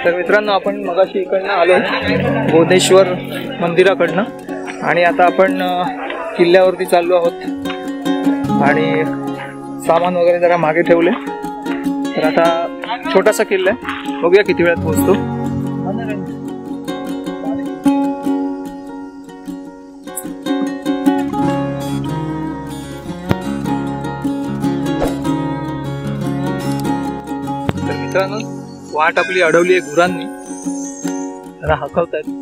तर मित्रांनो, आपण मगाशी इकडनं आलो बोधेश्वर मंदिराकडनं आणि आता आपण किल्ल्यावरती चाललो आहोत आणि सामान वगैरे जरा मागे ठेवले. तर आता छोटासा किल्ला आहे, बघूया किती वेळात पोहोचतो. तर मित्रांनो, वाट आपली अडवली आहे गुरांनी, जरा हकवतायत.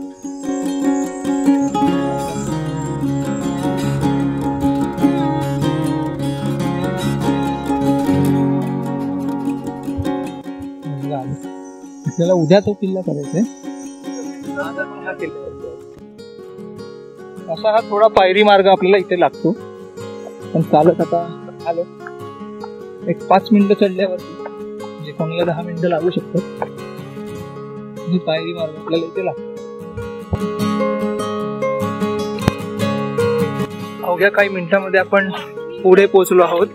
आपल्याला उद्या तो किल्ला करायचा आहे. असा हा थोडा पायरी मार्ग आपल्याला इथे लागतो, पण चालत आता आलो. एक 5 मिनिटं चढल्यावरती, म्हणजे कोणाला 10 मिनिटं लागू शकतात, पायरी मार्ग आपल्याला इथे लागतो. अवघ्या काही मिनिटांमध्ये आपण पुढे पोहोचलो आहोत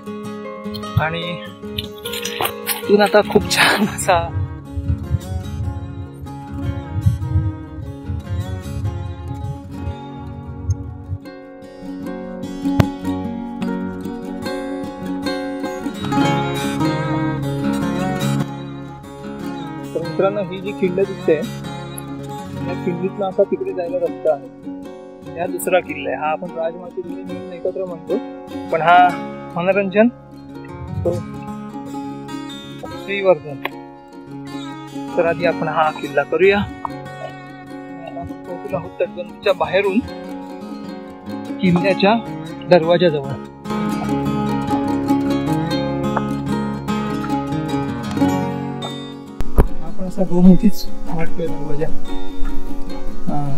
आणि इथून आता खूप छान असा मित्रांनो, ही जी खिंड दिसते या खिंडीतला असा तिकडे जायला रस्ता आहे. हा दुसरा किल्ला आहे. हा आपण राजमाती म्हणून एकत्र म्हणतो, पण हा मनोरंजन श्रीवर्धन. तर आधी आपण हा किल्ला करूया. पोहोचलो आहोत तटबंदीच्या बाहेरून किल्ल्याच्या दरवाजाजवळ. असा गोमुखीच वाटतोय दरवाजा.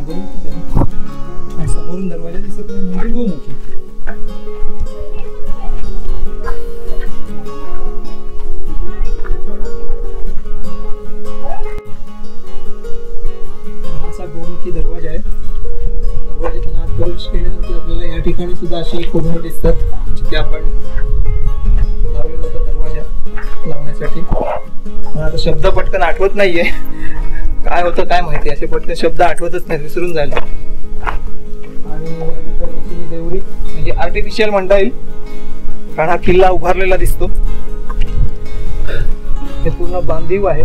गोमुखीच आहे, समोरून दरवाजा दिसत नाही म्हणजे गोमुखी. असा गोमुखी दरवाजा आहे. दरवाजातून आत प्रवेश केल्यानंतर आपल्याला या ठिकाणी सुद्धा अशी कुंभ दिसतात, जिथे आपण लावलेला होता दरवाजा लावण्यासाठी. आता शब्द पटकन आठवत नाहीये, काय होतं काय माहिती, असे पटकन शब्द आठवतच नाही, विसरून जायला. आणि देवरी म्हणजे आर्टिफिशियल म्हणता येईल, कारण हा किल्ला उभारलेला दिसतो. हे पूर्ण बांधीव आहे,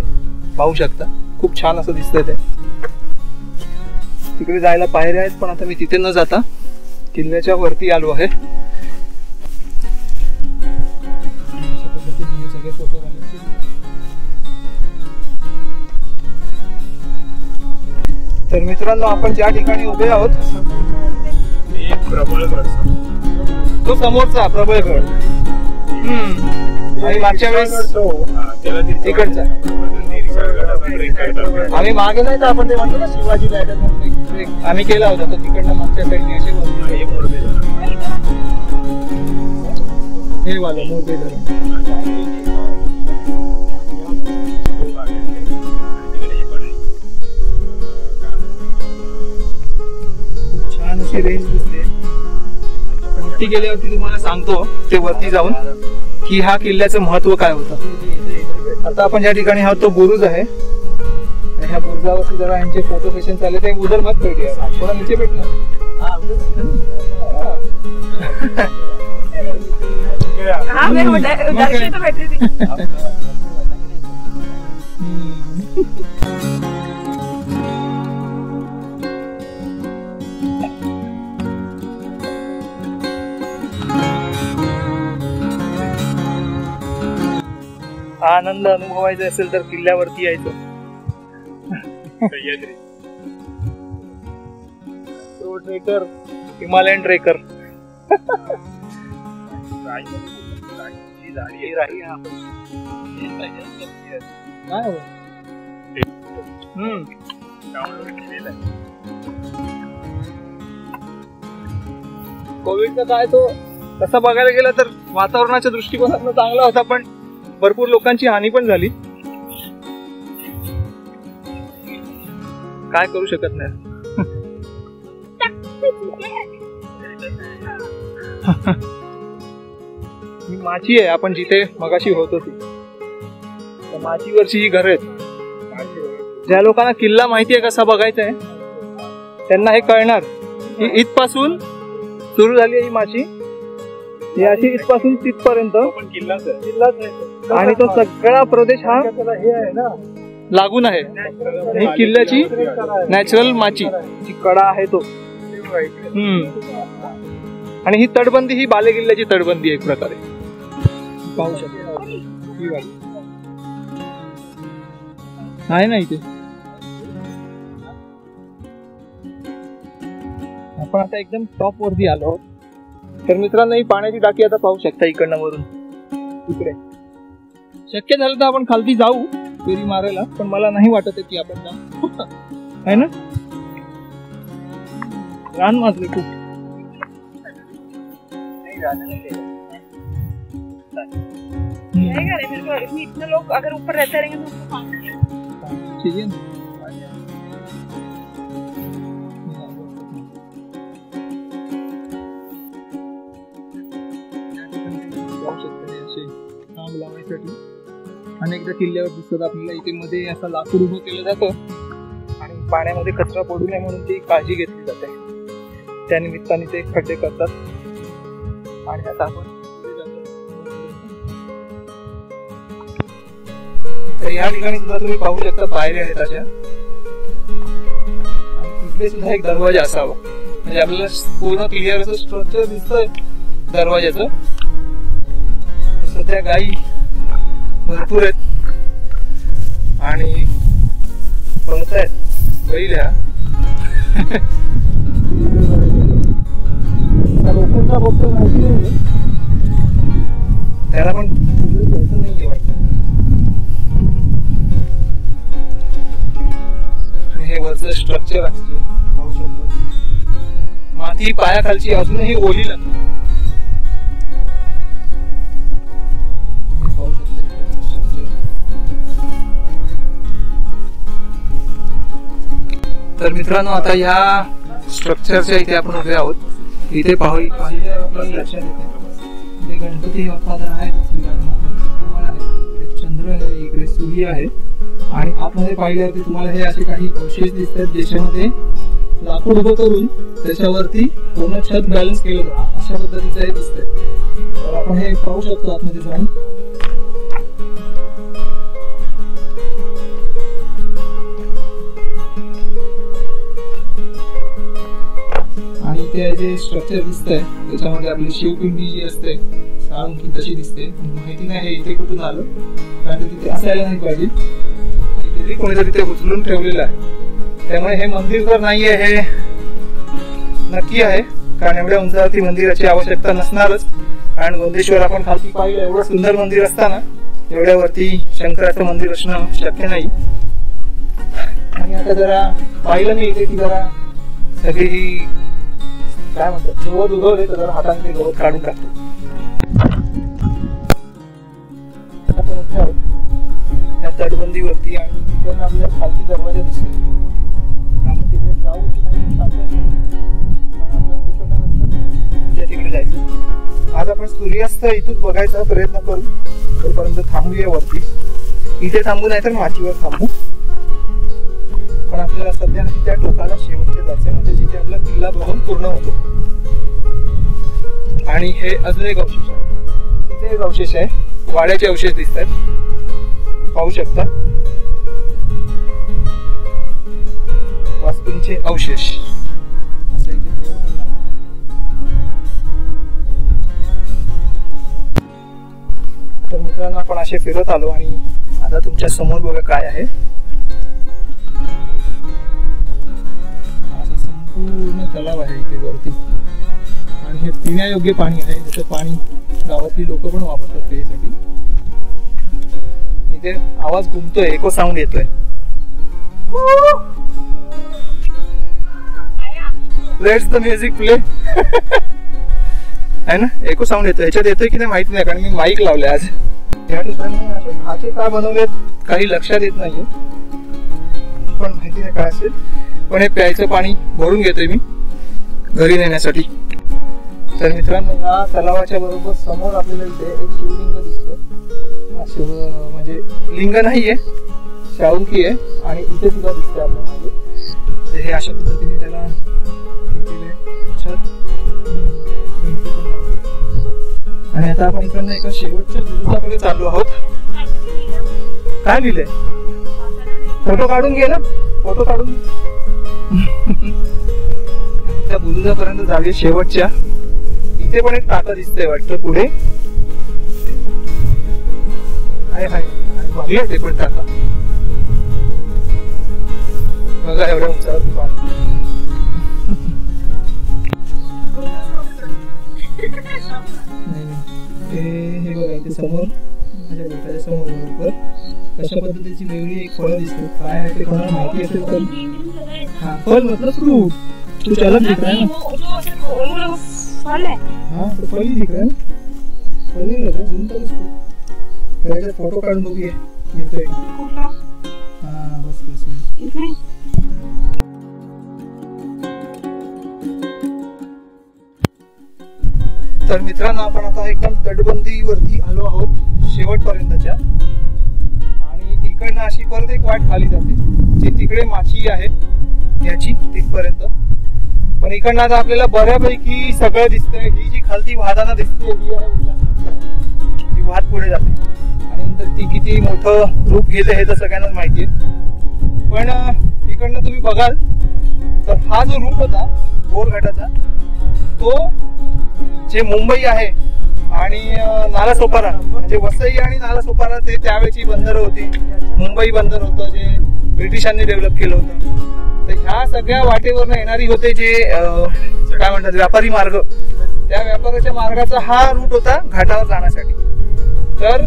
पाहू शकता. खूप छान असं दिसतंय ते. तिकडे जायला पायऱ्या आहेत, पण आता मी तिथे न जाता किल्ल्याच्या वरती आलो आहे. सगळे फोटो तर मित्रांनो, आपण ज्या ठिकाणी उभे आहोत प्रबळगड, तो समोरचा प्रबळगड. आणि मागच्या वेळेस तिकडचा आम्ही मागे नाही तर आपण ते म्हणतो ना शिवाजी लॅडर म्हणून आम्ही केला होता, तो तिकडनं मागच्या साईडने असे हे वाला मोठे रेंज दिसते. वरती गेल्यावरती तुम्हाला सांगतो ते वरती जाऊन की हा किल्ल्याचं महत्व काय होतं. आता आपण ज्या ठिकाणी आहोत तो बुरुज आहे आणि ह्या बुरुजावरती जरा यांचे फोटो सेशन चालले. ते उधर मत भेटूया, थोडा नीचे भेटणार. आनंद अनुभवायचा असेल तर किल्ल्यावरती यायचं. Pro trekker, Himalayan trekker. कोविडचा काय तो तसा बघायला गेला तर वातावरणाच्या दृष्टिकोनातून चांगला होता, पण भरपूर लोकांची हानी पण झाली. काय करू शकत नाही. माची आहे आपण जिथे मगाशी होतो ती माचीवरची ही घर आहेत. ज्या लोकांना किल्ला माहिती आहे कसा बघायचा आहे त्यांना हे कळणार की इथपासून सुरू झाली ही माची, ही अशी इथपासून तिथपर्यंत किल्लाच आहे आणि तो सगळा प्रदेश हा लागून आहे. ही किल्ल्याची नॅचरल माची जी कडा आहे तो. आणि ही तटबंदी ही बाले किल्ल्याची तटबंदी एक प्रकारे पाहू शकतो आहे ना इथे. आपण आता एकदम टॉप वरती आलो आहोत. तर मित्रांनो ही पाण्याची टाकी आता पाहू शकता इकडनं वरून इकडे. शक्य झालं तर आपण खालती जाऊ फेरी मारायला, पण मला नाही वाटत आहे की आपण जाऊ आहे ना. रान माजले खूप. इतने लोग अगर ऊपर रहते रहेंगे तो उनको पानी चाहिए ना. अनेकदा किल्ल्यावर दिसतात आपल्याला इथे मध्ये असं लाकूड उभं केलं जातं आणि पाण्यामध्ये कचरा पडू नये म्हणून ती काळजी घेतली जाते. त्या निमित्ताने ते खड्डे करतात आणि आता आपण तर या ठिकाणी सुद्धा तुम्ही पाहू शकता पायऱ्या आहेत अशा. आणि तिकडे सुद्धा एक दरवाजा असावा म्हणजे आपल्याला पूर्ण क्लिअर असं स्ट्रक्चर दिसतंय दरवाजाचं. सध्या गाई भरपूर आहेत आणि पळत आहेत बैल ह्या. लोकांना फक्त माहिती नाही त्याला पण घ्यायचं नाहीये वाटतं. हे वरचं स्ट्रक्चर असते पाहू शकतो. माती पायाखालची अजूनही ओली लागते. तर मित्रांनो आता या स्ट्रक्चरच्या इथे आपण उभे आहोत. इथे पाहिले आपल्याला लक्षात येते गणपती बाप्पा आहे, इकडे चंद्र आहे, इकडे सूर्य आहे आणि आतमध्ये पाहिल्यावरती तुम्हाला हे असे काही अवशेष दिसतात ज्याच्यामध्ये लाकूड उभं करून त्याच्यावरती पूर्ण छत बॅलन्स केलं जातं अशा पद्धतीचं हे दिसतंय. तर आपण हे पाहू शकतो आतमध्ये जाऊन. आणि ते जे स्ट्रक्चर दिसतंय त्याच्यामध्ये आपली शिवपिंडी जी असते साळुंकी तशी दिसते. माहिती नाही हे इथे कुठून आलं कारण तिथे असायला नाही पाहिजे आणि तिथे कोणीतरी ते उचलून ठेवलेलं आहे. त्यामुळे हे मंदिर तर नाहीये हे नक्की आहे कारण एवढ्या उंचावरती मंदिराची आवश्यकता नसणारच. कारण गोंदेश्वर आपण खालती पाहिलं एवढं सुंदर मंदिर असताना एवढ्यावरती शंकराचं मंदिर असणं शक्य नाही. आणि आता जरा पाहिलं मी इथे की जरा सगळी काय म्हणतात गवत उगवले तर जरा हाताने ते गवत काढून टाकतो. त्या तटबंदीवरती आणि तिकडनं आपल्याला खालती दरवाजा दिसतो. आपण तिकडे जाऊ की नाही सांगता येत कारण आपल्याला तिकडनं तिकडे जायचं. आज आपण सूर्यास्त इथून बघायचा प्रयत्न करू. तोपर्यंत थांबूया वरती. इथे थांबू नाही तर माचीवर थांबू. पण आपल्याला सध्या त्या टोकाला शेवटचे जायचे म्हणजे जिथे आपला किल्ला बघून पूर्ण होतो. आणि हे अजून एक अवशेष आहे. तिथे एक अवशेष आहे. वाड्याचे अवशेष दिसत आहेत पाहू शकता. वास्तूंचे अवशेष असं इथे बोर्ड पण लागतो. तर मित्रांनो आपण असे फिरत आलो आणि आता तुमच्या समोर बघा काय आहे. असं संपूर्ण तलाव आहे इथे वरती आणि हे पिण्यायोग्य पाणी आहे. त्याचं पाणी गावातली लोक पण वापरतात पिण्यासाठी. इथे आवाज घुमतोय, एको साऊंड येतोय. लेट्स द म्युझिक प्ले आहे ना. एको साऊंड येतोय. ह्याच्यात येतोय की नाही माहिती नाही कारण मी माईक लावले आज. या ठिकाणी असे खाचे का बनवलेत काही लक्षात येत नाहीये पण माहिती नाही काय असेल. पण हे प्यायचं पाणी भरून घेतोय मी घरी नेण्यासाठी. तर मित्रांनो या तलावाच्या बरोबर समोर आपल्याला इथे एक शिवलिंग दिसतोय. शिव म्हणजे लिंग नाहीये, शाळुंकी आहे आणि इथे सुद्धा दिसते आपल्या मागे. तर हे अशा पद्धतीने त्याला छत आणि आता आपण इकडनं एका शेवटच्या बुरुजाकडे चाललो आहोत. काय लिहिलंय? फोटो काढून घे ना, फोटो काढून त्या बुरुजापर्यंत जाऊया शेवटच्या. इथे पण एक टाका दिसतंय वाटतं पुढे. आहे ते पण टाका बघा एवढ्या उंचावरती पाणी. हे बघा इथे समोर माझ्या बोटाच्या समोर बरोबर कशा पद्धतीची वेगळी एक फळं दिसते. काय आहे ते कोणाला माहिती असेल तर हा फल मतलब फ्रूट. तू चालत दिख रहा है ना? फल है. हाँ तो फल ही दिख रहा है. फल ही लग रहा है. झूम कर इसको. पहले फोटो काढून बघूया येतोय कुठला. हाँ बस बस इथे. तर मित्रांनो आपण आता एकदम तटबंदीवरती आलो आहोत शेवटपर्यंतच्या. आणि इकडनं अशी परत एक वाट खाली जाते जी तिकडे माची आहे याची तिथपर्यंत. पण इकडनं आता आपल्याला बऱ्यापैकी सगळं दिसतंय. ही जी खालती वाहताना दिसते ही आहे उल्हासनगर, जी वाहत पुढे जाते. आणि नंतर ती किती मोठं रूप घेते हे तर सगळ्यांनाच माहिती आहे. पण इकडनं तुम्ही बघाल तर हा जो रूट होता बोरघाटाचा तो जे मुंबई आहे आणि नालासोपारा म्हणजे वसई आणि नालासोपारा ते त्यावेळची बंदर होती. मुंबई बंदर होतं जे ब्रिटिशांनी डेव्हलप केलं होतं. तर ह्या सगळ्या वाटेवरनं येणारी होते जे काय म्हणतात व्यापारी मार्ग. त्या व्यापाराच्या मार्गाचा हा रूट होता घाटावर जाण्यासाठी. तर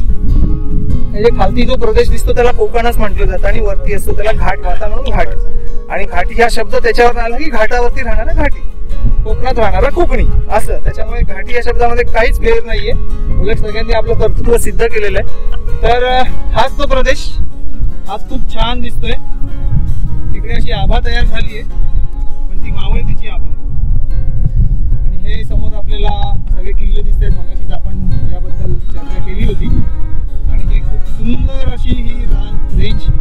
हे जे खालती जो प्रदेश दिसतो त्याला कोकणच म्हटलं जातं आणि वरती असतो त्याला घाट वाटा म्हणून घाट. आणि घाटी हा शब्द त्याच्यावर आला की घाटावरती राहणारा घाटी, कोकणात राहणारा कोकणी असं. त्याच्यामुळे घाटी या शब्दामध्ये काहीच भेद नाहीये. उलट सगळ्यांनी आपलं कर्तृत्व सिद्ध केलेलं आहे. तर हाच तो प्रदेश आज खूप छान दिसतोय. तिकडे अशी आभा तयार झाली आहे पण ती मावळतीची आभा आहे. आणि हे समोर आपल्याला सगळे किल्ले दिसत आहेत. मगाशीच आपण याबद्दल चर्चा केली होती. आणि हे खूप सुंदर अशी ही रेंज दिसते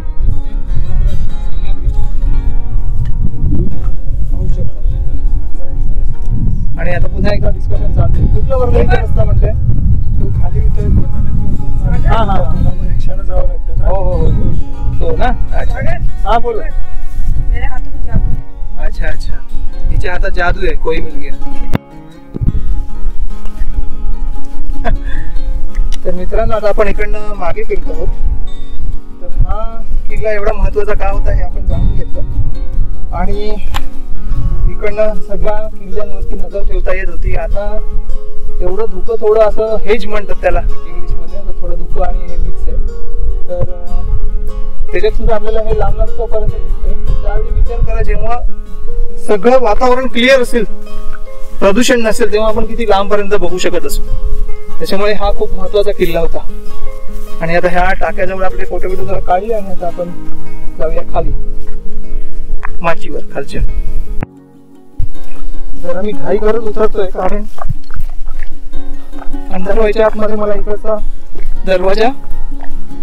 आणि आता पुन्हा एकदा डिस्कशन चालू आहे. कुठला वर्गाचा रस्ता म्हणते तो खाली हा हा रिक्षाने जावं लागतं ना. हो हो हो तो ना. अच्छा हा बोल. मेरे हाथ में जादू है. अच्छा अच्छा तिच्या हातात जादू आहे. कोई मिल गया. तर मित्रांनो आता आपण इकडनं मागे फिरतो आहोत. तर हा किल्ला एवढा महत्वाचा का होता हे आपण जाणून घेतलं. आणि इकडनं सगळ्या किल्ल्यांवरती नजर ठेवता येत होती. आता एवढं धुकं थोडं असं हेज म्हणतात त्याला इंग्लिशमध्ये. आता थोडं धुकं आणि हे मिक्स आहे. तर त्याच्यात सुद्धा आपल्याला हे लांब लांबपर्यंत दिसतंय. त्यावेळी विचार करा जेव्हा सगळं वातावरण क्लिअर असेल, प्रदूषण नसेल, तेव्हा आपण किती लांबपर्यंत बघू शकत असू. त्याच्यामुळे हा खूप महत्वाचा किल्ला होता. आणि आता ह्या टाक्याजवळ आपले फोटो बिटो जरा काढले आणि आता आपण जाऊया खाली माचीवर खालच्या. जरा मी घाई करत उतरतोय कारण अंधार व्हायच्या आतमध्ये मला इकडचा दरवाजा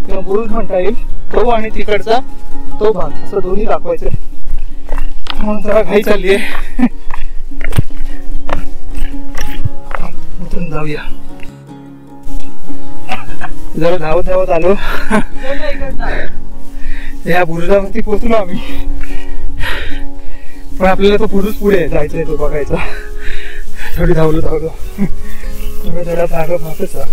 किंवा बुरुज म्हणता येईल तो आणि तिकडचा तो भाग असं दोन्ही दाखवायचंय. म्हणून जरा घाई चालली आहे. उतरून जाऊया. जरा धावत धावत आलो. या बुरुजावरती पोहोचलो आम्ही. पण आपल्याला तो बुरुज पुढे जायचंय तो बघायचा. थोडी धावलो थोडा भाग भागाचा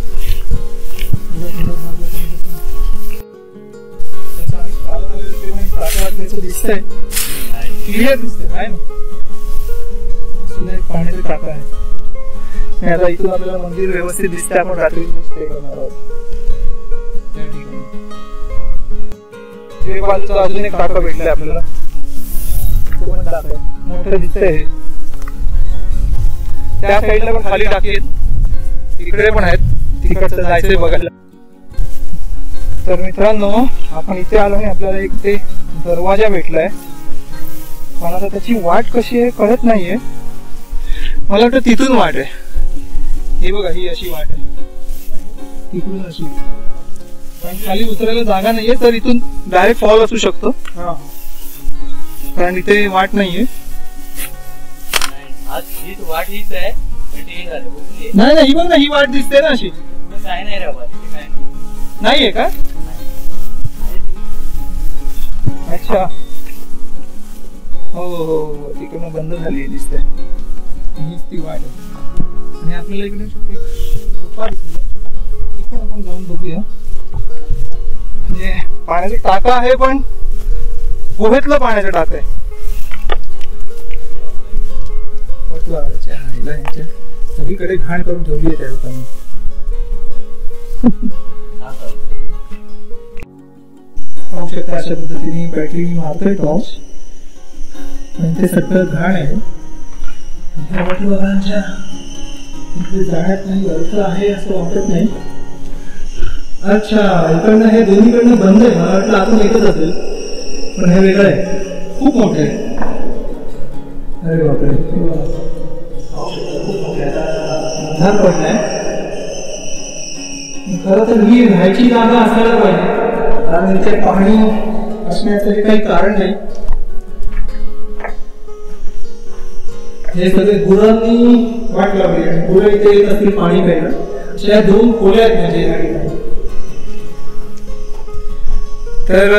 दिसतंय क्लिअर दिसतंय ना. सुद्धा एक पाण्याची टाका आहे. आता इथून आपल्याला मंदिर व्यवस्थित दिसतंय. आपण रात्री स्टे करणार आहोत त्या ठिकाणी. जे बाजूचा अजून एक टाका भेटलाय आपल्याला. मोठं दिसतंय. त्या साईडला पण खाली टाकी आहेत. तिकडे पण आहेत. तिकडचं जायचंय बघायला. तर मित्रांनो आपण इथे आलो आणि आपल्याला एक ते दरवाजा भेटलाय. पण आता त्याची वाट कशी आहे कळत नाहीये. मला वाटतं तिथून वाट आहे. हे बघा, ही अशी वाट आहे, तिकडून अशी. पण खाली उतरायला जागा नाहीये, तर इथून डायरेक्ट फॉल असू शकतो, कारण इथे वाट नाहीये. नाही नाही, ही बघ ना, ही वाट दिसते ना अशी. नाहीये का? अच्छा, हो हो हो, तिकडनं बंद झाली दिसते. हीच ती वाट आहे. आणि आपल्याला इकडे गुफा दिसली, इकडे आपण जाऊन बघूया. म्हणजे पाण्याचं टाका आहे, पण गुहेतलं पाण्याचं टाक आहे. सगळीकडे घाण करून ठेवली आहे त्या लोकांनी. पाहू शकता अशा पद्धतीने बॅटरी मारतोय टॉर्च, आणि ते सगळं घाण आहे. इकडे जाण्यात काही अर्थ आहे असं वाटत नाही. अच्छा, इकडनं हे दोन्हीकडनं बंद आहे. मला वाटलं आतून एकच असेल, पण हे वेगळं आहे, खूप मोठं आहे. अरे बापरे, अंधार पडलाय. खरं तर ही राहायची जागा असायला पाहिजे, कारण इथे पाणी असण्याचं हे काही कारण नाही. हे सगळे गुरांनी वाट लावली आणि गुरं इथे येत असतील पाणी प्यायला. अशा 2 खोल्या आहेत म्हणजे या ठिकाणी. तर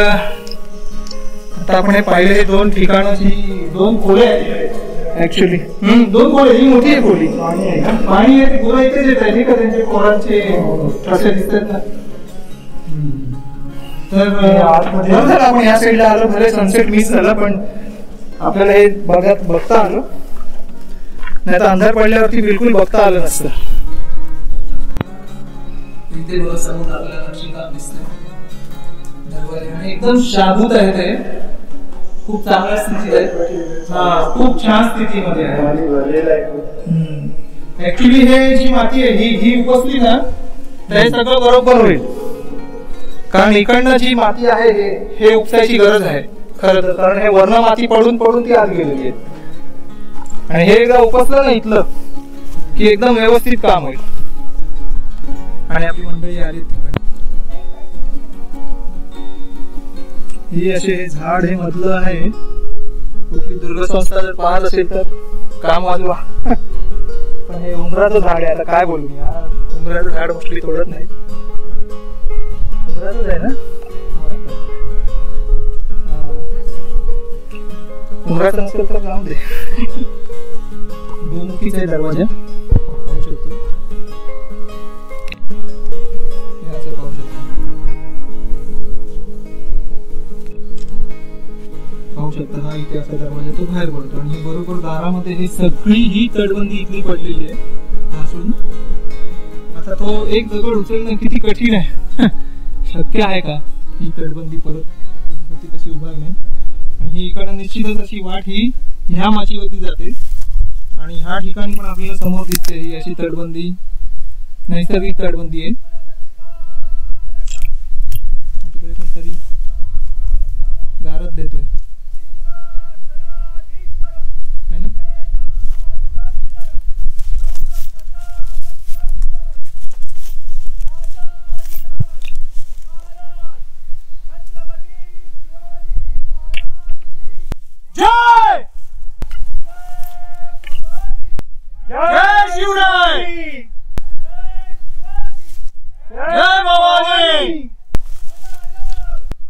आता आपण हे पाहिलं, हे 2 ठिकाणाची 2 खोल्या आहेत ऍक्च्युली. 2 खोले, ही मोठी आहे खोली. पाणी आहे, गुरं इथेच येत आहे का, त्यांचे खोरांचे ठसे दिसतात ना. तर आपण या साईडला आलो, भले सनसेट मिस झाला, पण आपल्याला हे बघता आलं. नाही तर अंधार पडल्यावरती बिलकुल बघता आलं नसतं. इथे बघा समोर आपल्याला नक्षीकाम दिसतंय. एकदम शाबूत आहे ते, खूप चांगल्या स्थितीत आहे. खूप छान स्थितीमध्ये आहे. ऍक्च्युली हे जी माती आहे ही उपसली ना, ते सगळं बरोबर होईल. कारण इकडनं जी माती आहे हे उपसायची गरज आहे खरं तर, कारण हे वर्ण माती पडून पडून ती आत गेलेली आहे. आणि हे एकदा उपसलं ना इथलं की एकदम व्यवस्थित काम होईल. आणि आपली मंडळी आली तिकडे. ही असे झाड हे मधलं आहे. कुठली दुर्गसंस्था जर पाहत असेल तर काम वाजवा. पण हे उंबराचं झाड आहे, आता काय बोलू मी. उंबराचं झाड म्हटली तोडत नाही, उंबराचंच आहे ना. उंबराचं नसेल तर जाऊ दे. गोमुखीचा आहे दरवाजा, पाहू शकतो. हे असं पाहू शकतो. पाहू शकता, हा इथे असा दरवाजा तो बाहेर पडतो. आणि बरोबर दारामध्ये हे सगळी ही तटबंदी इथली पडलेली आहे ढासून. आता तो एक दगड उचलणं किती कठीण आहे. शक्य आहे का ही तटबंदी परत कशी उभारणे. आणि ही इकडं निश्चितच अशी वाट ही ह्या माचीवरती जाते. आणि ह्या ठिकाणी पण आपल्याला समोर दिसते ही अशी तटबंदी, नैसर्गिक तटबंदी आहे. तिकडे कोणतरी गारद देतोय है ना. जय जय शिवराय, जय भवानी,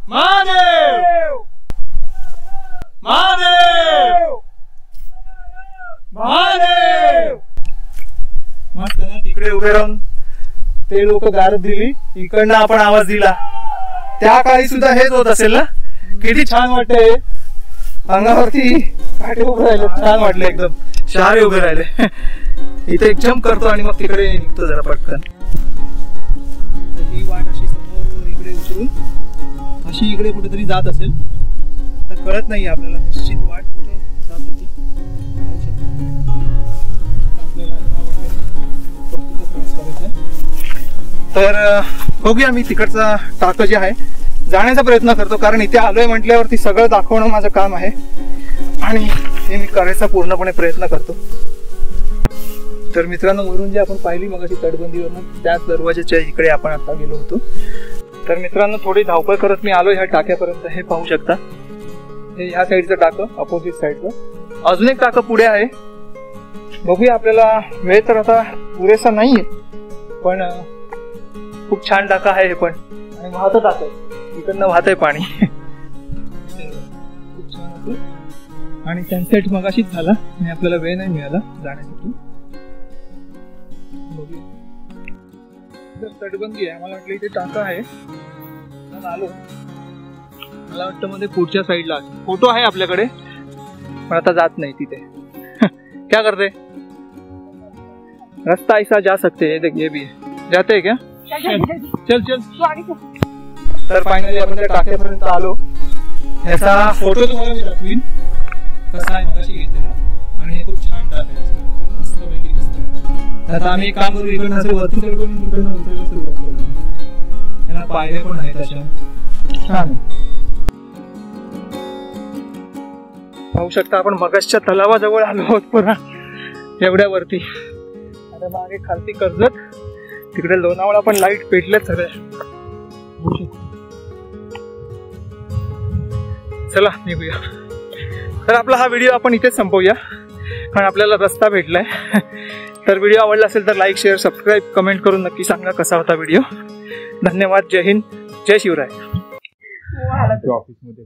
महादेव महादेव महादेव. मस्त ना. तिकडे उभे राहून ते लोक गारद दिली, इकडनं आपण आवाज दिला. त्या काळी सुद्धा हेच होत असेल ना. किती छान वाटतंय, अंगावरती काटे उभे राहिले, छान वाटले, एकदम शहारे उभे राहिले. इथे एक जम्प करतो आणि मग तिकडे निघतो जरा पटकन. ही वाट अशी समोर इकडे उचलून अशी इकडे कुठेतरी जात असेल, तर कळत नाही आपल्याला निश्चित वाट कुठे जात होती. तर बघूया, मी तिकडचा टाक जे आहे जाण्याचा प्रयत्न करतो, कारण इथे आलोय म्हटल्यावरती सगळं दाखवणं माझं काम आहे आणि हे मी करायचा पूर्णपणे प्रयत्न करतो. तर मित्रांनो, वरून जे आपण पाहिली मगाशी तटबंदीवरनं त्याच दरवाजाच्या इकडे आपण आता गेलो होतो. तर मित्रांनो, थोडी धावपळ करत मी आलो ह्या टाक्यापर्यंत. हे पाहू शकता, हे ह्या साईडचं टाकं, अपोजिट साईडचं. अजून एक टाकं पुढे आहे. बघूया, आपल्याला वेळ तर आता पुरेसा नाहीये, पण खूप छान टाका आहे हे पण. आणि वाहतं टाकं, इकडनं वाहतंय पाणी. खूप छान होतं. आणि सनसेट मगाशीच झाला आणि आपल्याला वेळ नाही मिळाला जाण्यासाठी. तटबंदी आहे, मला वाटलं इथे टाका आहे. आलो, मला वाटतं मध्ये पुढच्या साईडला फोटो आहे आपल्याकडे, पण आता जात नाही तिथे. क्या करते? रास्ता ऐसा जा सकते हैं, ये भी जाते है क्या? चल चल. तर फायनली आपण त्या टाक्यापर्यंत आलो. ह्याचा फोटो तुम्हाला मी दाखवीन कसा आहे मगाशी घेतलेला. आणि हे खूप छान टाक आहे, मस्त पैकी दिसतं. आता आम्ही एक काम करू, इकडनं असं वरती चढून इकडनं उतरायला सुरुवात करू. ह्याला पायऱ्या पण आहेत अशा छान. पाहू शकता आपण मगाशच्या तलावाजवळ आलो आहोत पुन्हा एवढ्यावरती. आता मागे खालती कर्जत, तिकडे लोणावळा पण लाईट पेटल्यात सगळ्या. चला निघूया. तर आपला हा व्हिडिओ आपण इथेच संपवूया, कारण आपल्याला रस्ता भेटलाय. तर व्हिडिओ आवडला असेल तर लाईक, शेअर, सबस्क्राईब, कमेंट करून नक्की सांगा कसा होता व्हिडिओ. धन्यवाद. जय हिंद, जय शिवराय.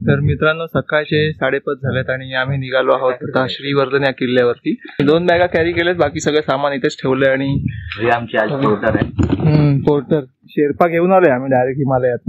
तर मित्रांनो, सकाळचे 5:30 झालेत आणि आम्ही निघालो आहोत आता श्रीवर्धन या किल्ल्यावरती. 2 बॅगा कॅरी केल्यात, बाकी सगळं सामान इथेच ठेवलंय. आणि आमची आज पोर्टर आहे. पोर्टर शेर्पा घेऊन आलोय आम्ही डायरेक्ट हिमालयात.